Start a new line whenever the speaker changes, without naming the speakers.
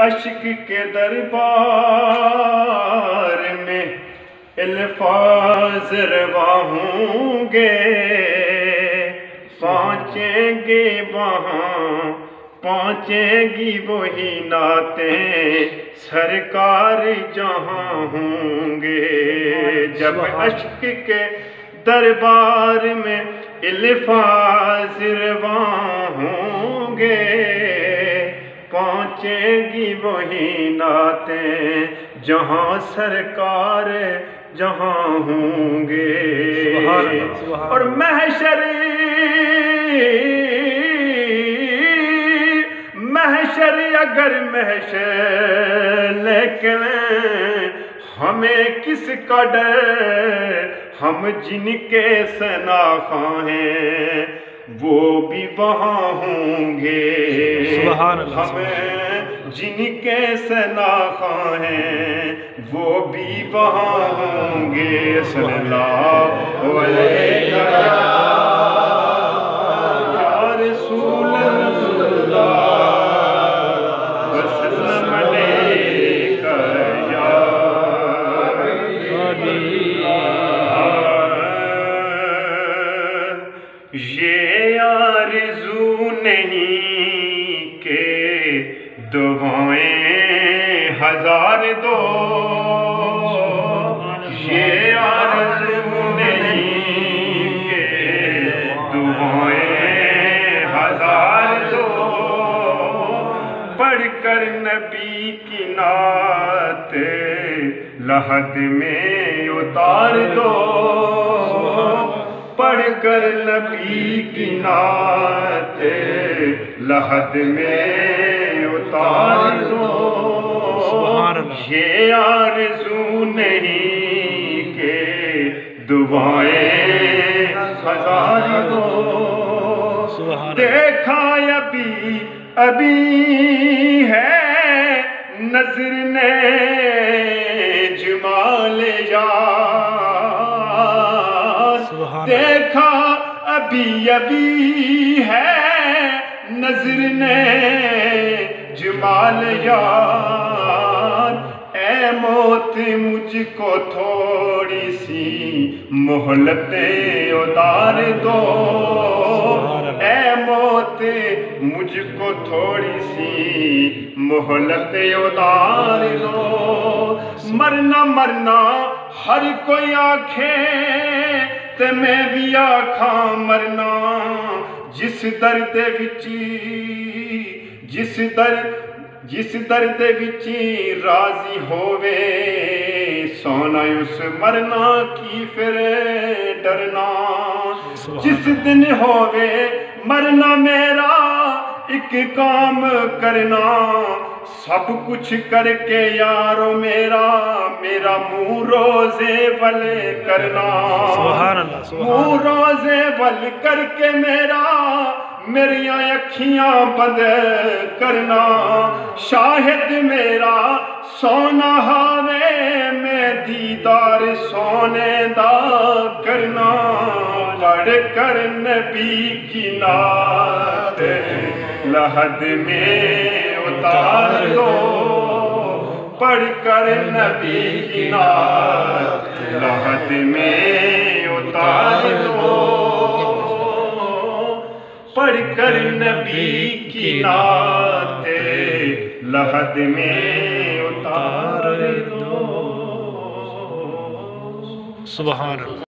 عشق کے دربار میں الفاظ روا ہوں گے، پہنچیں گے وہاں پہنچیں گی وہی نعتیں سرکار جہاں ہوں گے۔ جب عشق کے دربار میں الفاظ روا ہوں گے، پہنچیں گی وہی نعتیں جہاں سرکار جہاں ہوں گے۔ اور محشر اگر محشر، لیکن ہمیں کس کا ڈر، ہم جن کے شناخواں ہیں وہ بھی وہاں ہوں گے۔ ہمیں جن کے شناخواں ہیں وہ بھی وہاں ہوں گے۔ صلی اللہ علیہ یا رسول اللہ وسلم علیک یا یہ آرزو نہیں کہ دعائیں ہزار دو، یہ آرزو نہیں کہ دعائیں ہزار دو، پڑھ کر نبی کی نعت لحد میں اتار دو، پڑھ کر نبی کی نعت لحد میں اتار دو۔ یہ آرزو نہیں کہ دعائیں ہزار دو، دیکھا ابھی ہے نظر نے جمال یار، دیکھا ابھی ہے نظر نے جمال یار، اے موت مجھ کو تھوڑی سی مہلت اتار دو، اے موت مجھ کو تھوڑی سی مہلت اتار دو۔ مرنا ہر کوئی آکھے تے میں بھی آکھاں مرنا، جس درد وچی راضی ہووے سونا اس مرنا کی پھر ڈرنا، جس دن ہووے مرنا میرا ایک کام کرنا، سب کچھ کر کے یارو میرا منہ روزے ول کرنا، منہ روزے ول کر کے میری اکھیاں بند کرنا، شاہد میرا سونا ہاوے میں دیدار سونے دا کرنا، پڑھ کر نبی کی نعت لحد میں اتار دو، پڑھ کر نبی کی نعت لحد میں اتار دو، پڑھ کر نبی کی نعت لحد میں اتار دو۔ سبحان اللہ۔